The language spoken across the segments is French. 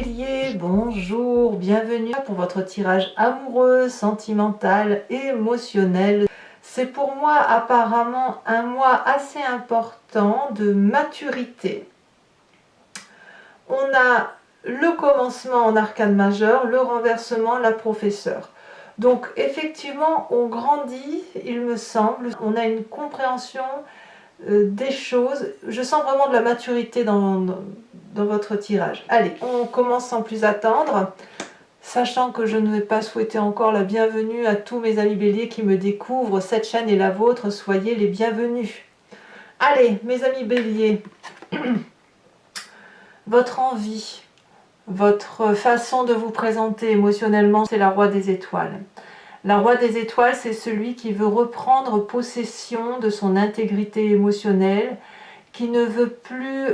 Bélier, bonjour, bienvenue pour votre tirage amoureux, sentimental et émotionnel. C'est pour moi apparemment un mois assez important de maturité. On a le commencement en arcane majeur, le renversement, la professeure. Donc effectivement, on grandit, il me semble, on a une compréhension des choses. Je sens vraiment de la maturité dans votre tirage. Allez, on commence sans plus attendre, sachant que je ne vais pas souhaiter encore la bienvenue à tous mes amis béliers qui me découvrent. Cette chaîne est la vôtre, soyez les bienvenus. Allez, mes amis béliers, votre envie, votre façon de vous présenter émotionnellement, c'est la roi des étoiles. La roi des étoiles, c'est celui qui veut reprendre possession de son intégrité émotionnelle, qui ne veut plus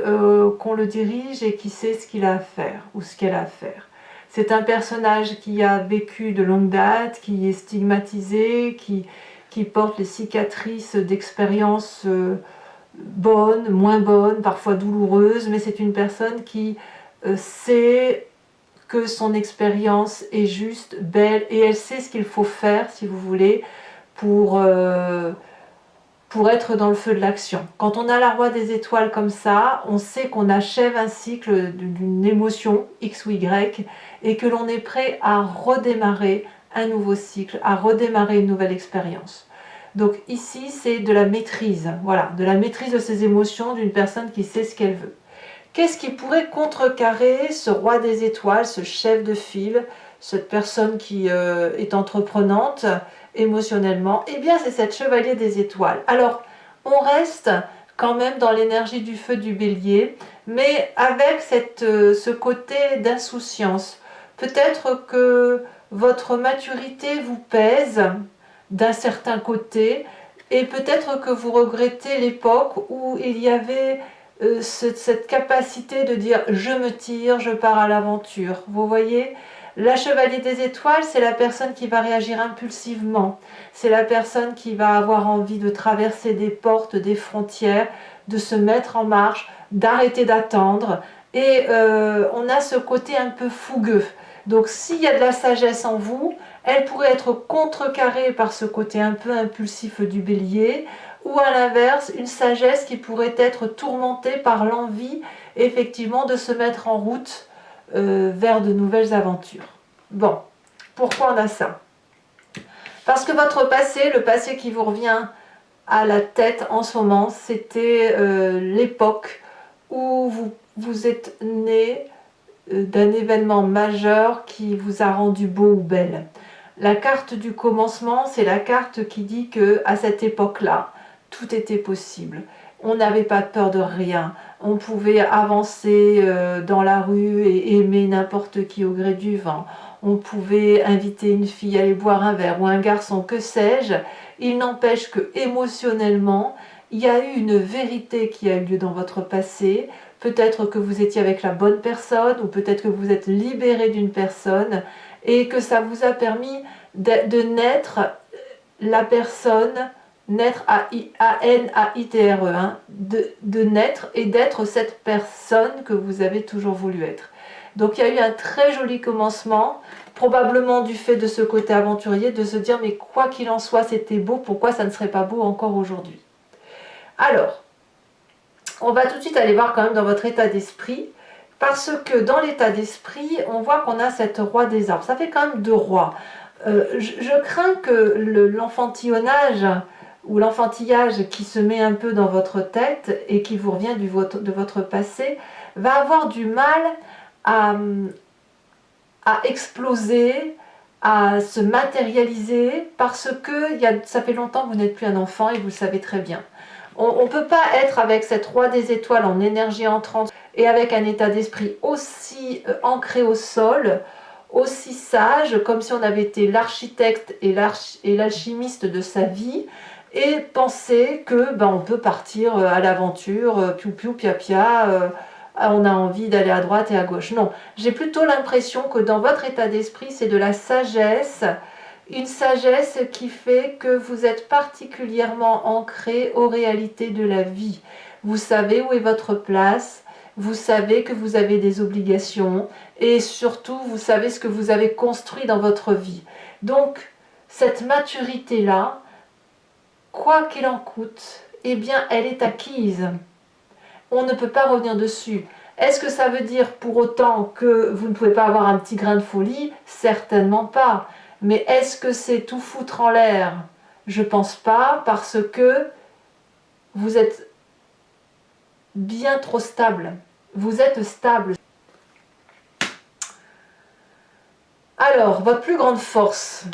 qu'on le dirige et qui sait ce qu'il a à faire ou ce qu'elle a à faire. C'est un personnage qui a vécu de longue date, qui est stigmatisé, qui porte les cicatrices d'expériences bonnes, moins bonnes, parfois douloureuses, mais c'est une personne qui sait que son expérience est juste, belle, et elle sait ce qu'il faut faire, si vous voulez, pour être dans le feu de l'action. Quand on a la roi des étoiles comme ça, on sait qu'on achève un cycle d'une émotion, X ou Y, et que l'on est prêt à redémarrer un nouveau cycle, à redémarrer une nouvelle expérience. Donc ici, c'est de la maîtrise, voilà, de la maîtrise de ses émotions d'une personne qui sait ce qu'elle veut. Qu'est-ce qui pourrait contrecarrer ce roi des étoiles, ce chef de file, cette personne qui est entreprenante émotionnellement? Eh bien, c'est cette chevalier des étoiles. Alors, on reste quand même dans l'énergie du feu du bélier, mais avec ce côté d'insouciance. Peut-être que votre maturité vous pèse d'un certain côté, et peut-être que vous regrettez l'époque où il y avait cette capacité de dire je me tire, je pars à l'aventure. Vous voyez, la chevalier des étoiles, c'est la personne qui va réagir impulsivement, c'est la personne qui va avoir envie de traverser des portes, des frontières, de se mettre en marche, d'arrêter d'attendre, et on a ce côté un peu fougueux. Donc s'il y a de la sagesse en vous, elle pourrait être contrecarrée par ce côté un peu impulsif du bélier, ou à l'inverse, une sagesse qui pourrait être tourmentée par l'envie, effectivement, de se mettre en route vers de nouvelles aventures. Bon, pourquoi on a ça? Parce que votre passé, le passé qui vous revient à la tête en ce moment, c'était l'époque où vous êtes né d'un événement majeur qui vous a rendu beau ou belle. La carte du commencement, c'est la carte qui dit que à cette époque-là, tout était possible. On n'avait pas peur de rien. On pouvait avancer dans la rue et aimer n'importe qui au gré du vent. On pouvait inviter une fille à aller boire un verre ou un garçon, que sais-je. Il n'empêche que émotionnellement, il y a eu une vérité qui a eu lieu dans votre passé. Peut-être que vous étiez avec la bonne personne, ou peut-être que vous êtes libéré d'une personne, et que ça vous a permis de naître la personne, naître A-N-A-I-T-R-E, hein, de naître et d'être cette personne que vous avez toujours voulu être. Donc il y a eu un très joli commencement, probablement du fait de ce côté aventurier, de se dire mais quoi qu'il en soit c'était beau, pourquoi ça ne serait pas beau encore aujourd'hui? Alors, on va tout de suite aller voir quand même dans votre état d'esprit, parce que dans l'état d'esprit, on voit qu'on a cette roi des arbres. Ça fait quand même deux rois. Je crains que l'enfantillonnage ou l'enfantillage qui se met un peu dans votre tête et qui vous revient de votre passé va avoir du mal à exploser, à se matérialiser, parce que ça fait longtemps que vous n'êtes plus un enfant et vous le savez très bien. On ne peut pas être avec cette roi des étoiles en énergie entrante et avec un état d'esprit aussi ancré au sol, aussi sage, comme si on avait été l'architecte et l'alchimiste de sa vie, et penser que on peut partir à l'aventure, piou piou pia pia, on a envie d'aller à droite et à gauche. Non, j'ai plutôt l'impression que dans votre état d'esprit, c'est de la sagesse, une sagesse qui fait que vous êtes particulièrement ancré aux réalités de la vie. Vous savez où est votre place, vous savez que vous avez des obligations et surtout vous savez ce que vous avez construit dans votre vie. Donc cette maturité-là, quoi qu'il en coûte, eh bien elle est acquise. On ne peut pas revenir dessus. Est-ce que ça veut dire pour autant que vous ne pouvez pas avoir un petit grain de folie? Certainement pas. Mais est-ce que c'est tout foutre en l'air? Je pense pas, parce que vous êtes bien trop stable. Vous êtes stable. Alors, votre plus grande force,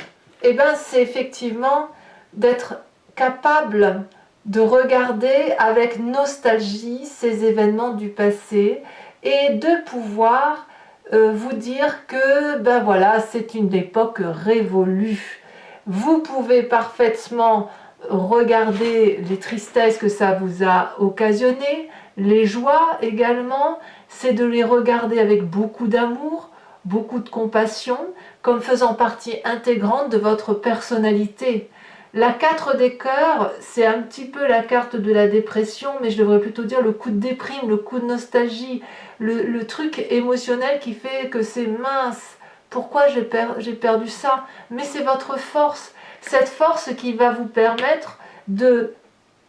eh ben, c'est effectivement d'être capable de regarder avec nostalgie ces événements du passé et de pouvoir vous dire que ben voilà, c'est une époque révolue. Vous pouvez parfaitement regarder les tristesses que ça vous a occasionné, les joies également, c'est de les regarder avec beaucoup d'amour, beaucoup de compassion, comme faisant partie intégrante de votre personnalité. La 4 des cœurs, c'est un petit peu la carte de la dépression, mais je devrais plutôt dire le coup de déprime, le coup de nostalgie, le truc émotionnel qui fait que c'est mince. Pourquoi j'ai perdu ça? Mais c'est votre force, cette force qui va vous permettre de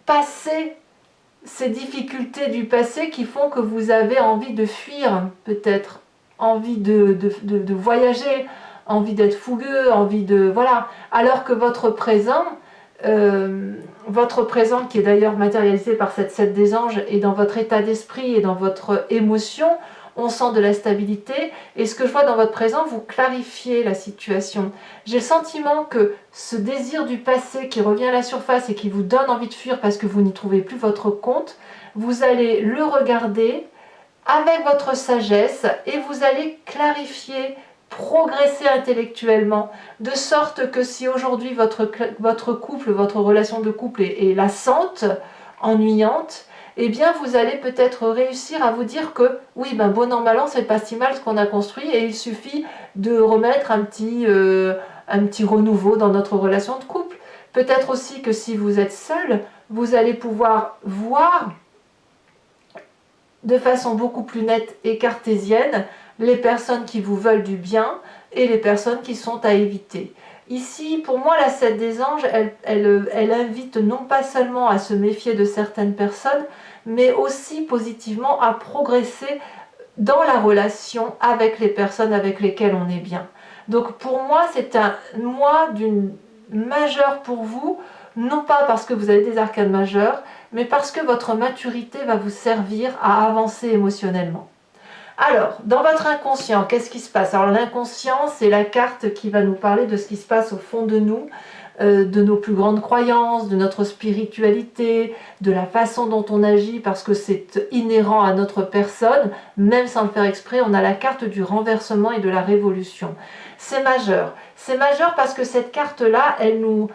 passer ces difficultés du passé qui font que vous avez envie de fuir, peut-être, envie de voyager, envie d'être fougueux, envie de... Voilà. Alors que votre présent qui est d'ailleurs matérialisé par cette 7 des anges, et dans votre état d'esprit et dans votre émotion, on sent de la stabilité. Et ce que je vois dans votre présent, vous clarifiez la situation. J'ai le sentiment que ce désir du passé qui revient à la surface et qui vous donne envie de fuir parce que vous n'y trouvez plus votre compte, vous allez le regarder avec votre sagesse et vous allez clarifier, progresser intellectuellement, de sorte que si aujourd'hui votre couple, votre relation de couple est lassante, ennuyante, eh bien vous allez peut-être réussir à vous dire que oui, ben bon an mal an, c'est pas si mal ce qu'on a construit et il suffit de remettre un petit renouveau dans notre relation de couple. Peut-être aussi que si vous êtes seul, vous allez pouvoir voir de façon beaucoup plus nette et cartésienne les personnes qui vous veulent du bien et les personnes qui sont à éviter. Ici, pour moi, la 7 des anges, elle invite non pas seulement à se méfier de certaines personnes, mais aussi positivement à progresser dans la relation avec les personnes avec lesquelles on est bien. Donc pour moi, c'est un mois d'une majeure pour vous, non pas parce que vous avez des arcanes majeures, mais parce que votre maturité va vous servir à avancer émotionnellement. Alors, dans votre inconscient, qu'est-ce qui se passe? Alors l'inconscient, c'est la carte qui va nous parler de ce qui se passe au fond de nous, de nos plus grandes croyances, de notre spiritualité, de la façon dont on agit, parce que c'est inhérent à notre personne, même sans le faire exprès. On a la carte du renversement et de la révolution. C'est majeur. C'est majeur parce que cette carte-là, elle nous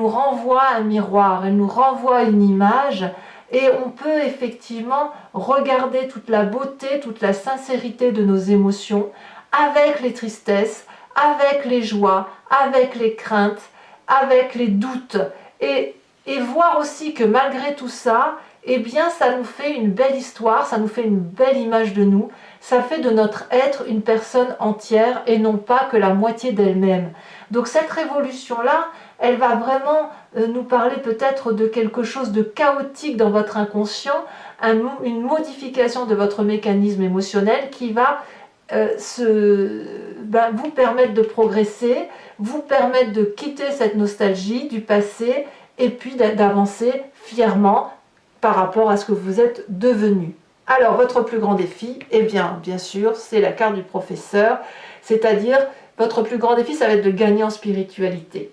renvoie un miroir, elle nous renvoie une image, et on peut effectivement regarder toute la beauté, toute la sincérité de nos émotions, avec les tristesses, avec les joies, avec les craintes, avec les doutes, et voir aussi que malgré tout ça, eh bien ça nous fait une belle histoire, ça nous fait une belle image de nous, ça fait de notre être une personne entière et non pas que la moitié d'elle-même. Donc cette révolution-là, elle va vraiment nous parler peut-être de quelque chose de chaotique dans votre inconscient, une modification de votre mécanisme émotionnel qui va vous permettre de progresser, vous permettre de quitter cette nostalgie du passé et puis d'avancer fièrement par rapport à ce que vous êtes devenu. Alors, votre plus grand défi, eh bien sûr, c'est la carte du professeur, c'est-à-dire, votre plus grand défi, ça va être de gagner en spiritualité.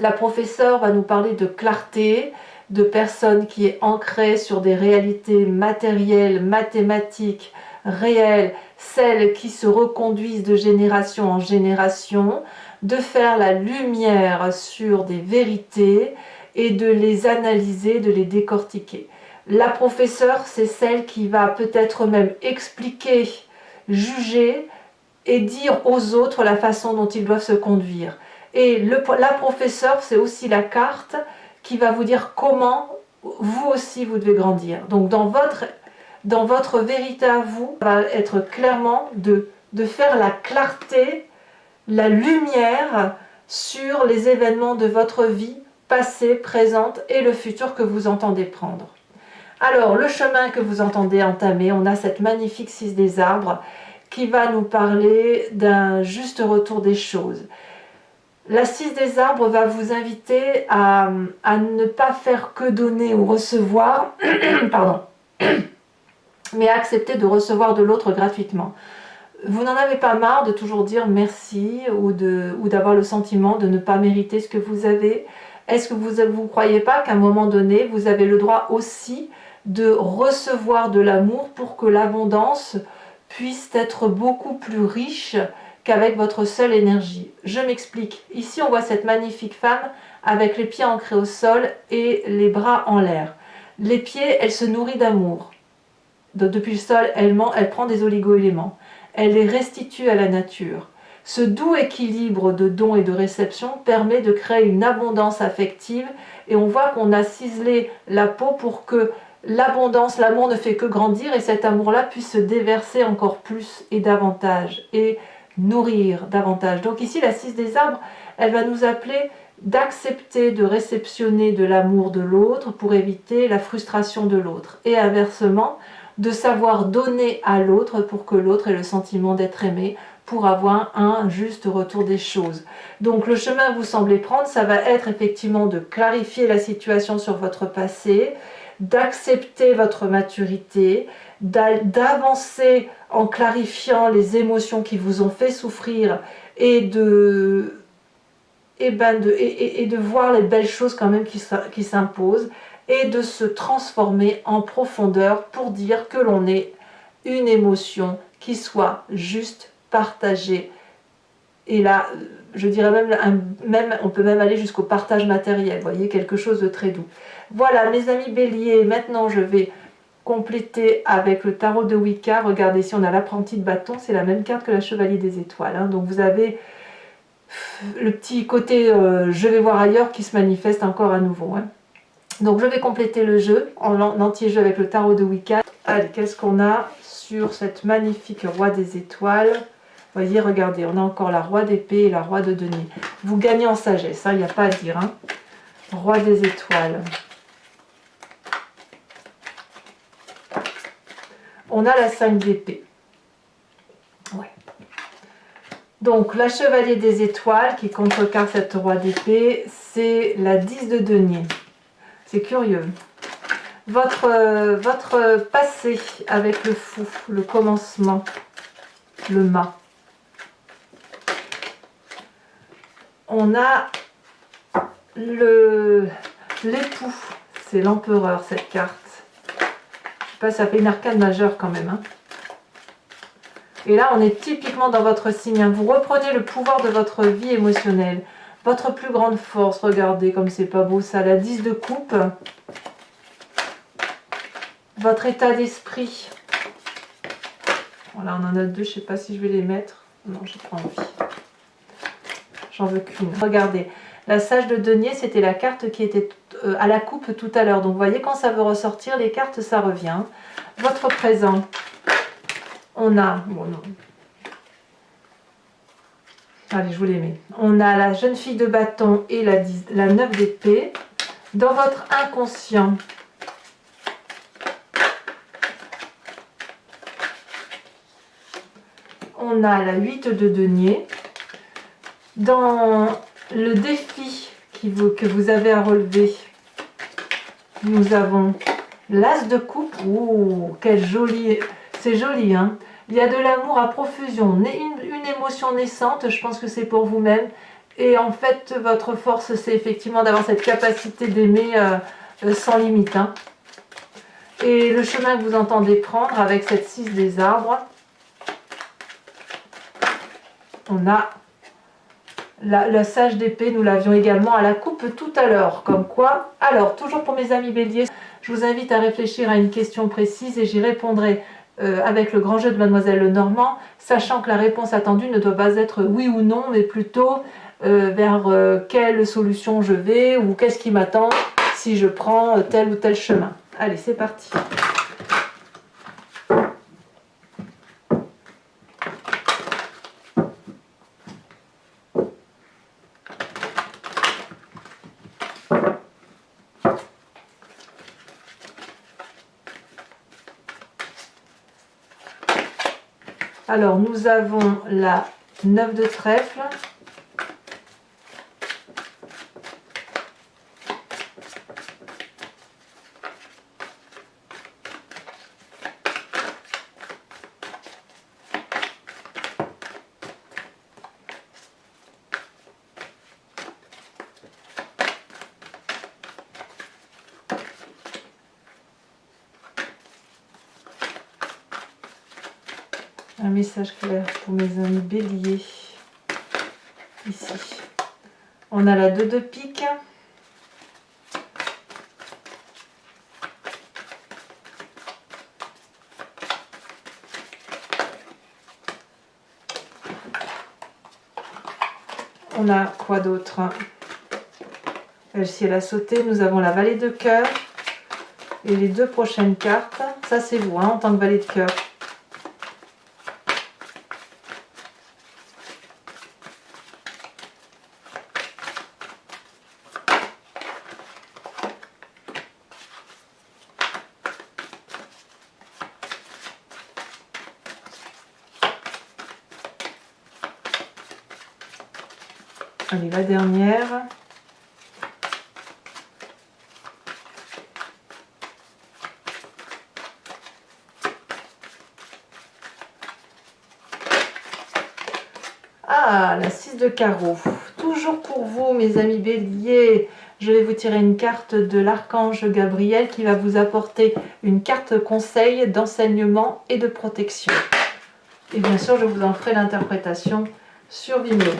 La professeure va nous parler de clarté, de personnes qui est ancrée sur des réalités matérielles, mathématiques, réelles, celles qui se reconduisent de génération en génération, de faire la lumière sur des vérités et de les analyser, de les décortiquer. La professeure, c'est celle qui va peut-être même expliquer, juger et dire aux autres la façon dont ils doivent se conduire. Et la professeure, c'est aussi la carte qui va vous dire comment vous aussi vous devez grandir. Donc dans dans votre vérité à vous, va être clairement de faire la clarté, la lumière sur les événements de votre vie, passée, présente et le futur que vous entendez prendre. Alors, le chemin que vous entendez entamer, on a cette magnifique 6 des arbres qui va nous parler d'un juste retour des choses. La 6 des arbres va vous inviter à ne pas faire que donner ou recevoir, pardon, mais à accepter de recevoir de l'autre gratuitement. Vous n'en avez pas marre de toujours dire merci ou d'avoir le sentiment de ne pas mériter ce que vous avez. Est-ce que vous ne croyez pas qu'à un moment donné, vous avez le droit aussi de recevoir de l'amour pour que l'abondance puisse être beaucoup plus riche qu'avec votre seule énergie? Je m'explique. Ici, on voit cette magnifique femme avec les pieds ancrés au sol et les bras en l'air. Les pieds, elle se nourrit d'amour. Depuis le sol, elle prend des oligo-éléments. Elle les restitue à la nature. Ce doux équilibre de dons et de réception permet de créer une abondance affective et on voit qu'on a ciselé la peau pour que l'abondance, l'amour ne fait que grandir et cet amour-là puisse se déverser encore plus et davantage et nourrir davantage. Donc ici, la 6 des arbres, elle va nous appeler d'accepter de réceptionner de l'amour de l'autre pour éviter la frustration de l'autre et inversement, de savoir donner à l'autre pour que l'autre ait le sentiment d'être aimé pour avoir un juste retour des choses. Donc le chemin que vous semblez prendre, ça va être effectivement de clarifier la situation sur votre passé, d'accepter votre maturité, d'avancer en clarifiant les émotions qui vous ont fait souffrir et de voir les belles choses quand même qui s'imposent et de se transformer en profondeur pour dire que l'on est une émotion qui soit juste, partagée. Et là, je dirais même on peut même aller jusqu'au partage matériel, vous voyez, quelque chose de très doux. Voilà, mes amis béliers, maintenant je vais compléter avec le tarot de Wicca. Regardez, ici on a l'apprenti de bâton, c'est la même carte que la chevalier des étoiles. Hein. Donc vous avez le petit côté je vais voir ailleurs qui se manifeste encore à nouveau. Hein. Donc je vais compléter le jeu en entier-jeu avec le tarot de Wicca. Allez, qu'est-ce qu'on a sur cette magnifique roi des étoiles? Vous voyez, regardez, on a encore la roi d'épée et la roi de denier. Vous gagnez en sagesse, il n'y a pas à dire. Hein. Roi des étoiles. On a la 5 d'épée. Ouais. Donc, la chevalier des étoiles qui contrecarre cette roi d'épée, c'est la 10 de denier. C'est curieux. Votre passé avec le fou, le commencement, le mât. On a l'époux, c'est l'empereur cette carte. Je sais pas, ça fait une arcane majeure quand même. Hein. Et là, on est typiquement dans votre signe. Hein. Vous reprenez le pouvoir de votre vie émotionnelle. Votre plus grande force, regardez comme c'est pas beau ça, la 10 de coupe. Votre état d'esprit. Voilà, on en a deux, je sais pas si je vais les mettre. Non, j'ai pas envie. J'en veux qu'une. Regardez, la sage de denier, c'était la carte qui était à la coupe tout à l'heure. Donc, vous voyez, quand ça veut ressortir, les cartes, ça revient. Votre présent, on a... Bon, non. Allez, je vous les mets. On a la jeune fille de bâton et la 9 d'épée. Dans votre inconscient, on a la 8 de denier. Dans le défi que vous avez à relever, nous avons l'as de coupe. Ouh, quel joli, c'est joli, hein. Il y a de l'amour à profusion, une émotion naissante, je pense que c'est pour vous-même. Et en fait, votre force, c'est effectivement d'avoir cette capacité d'aimer sans limite. Hein. Et le chemin que vous entendez prendre avec cette 6 des arbres, on a la sage d'épée, nous l'avions également à la coupe tout à l'heure. Comme quoi, alors, toujours pour mes amis béliers, je vous invite à réfléchir à une question précise et j'y répondrai avec le grand jeu de Mademoiselle Lenormand, sachant que la réponse attendue ne doit pas être oui ou non, mais plutôt vers quelle solution je vais ou qu'est-ce qui m'attend si je prends tel ou tel chemin. Allez, c'est parti. Alors, nous avons la 9 de trèfle. Un message clair pour mes amis béliers. Ici. On a la 2 de pique. On a quoi d'autre? Elle a sauté. Nous avons la vallée de cœur. Et les 2 prochaines cartes, ça c'est vous, hein, en tant que valet de cœur. Allez, la dernière. Ah, la 6 de carreau. Toujours pour vous, mes amis béliers. Je vais vous tirer une carte de l'archange Gabriel qui va vous apporter une carte conseil d'enseignement et de protection. Et bien sûr, je vous en ferai l'interprétation sur Vimeo.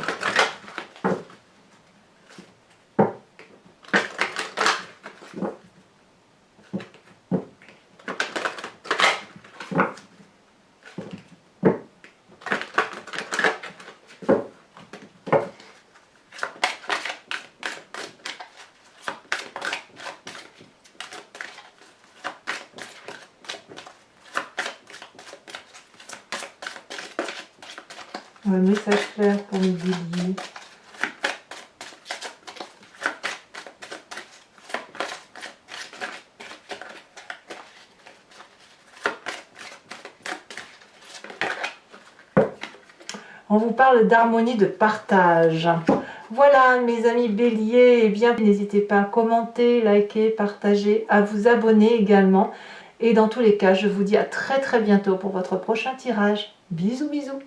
Un message clair pour mes béliers. On vous parle d'harmonie, de partage. Voilà mes amis béliers, et bien n'hésitez pas à commenter, liker, partager, à vous abonner également. Et dans tous les cas, je vous dis à très bientôt pour votre prochain tirage. Bisous bisous.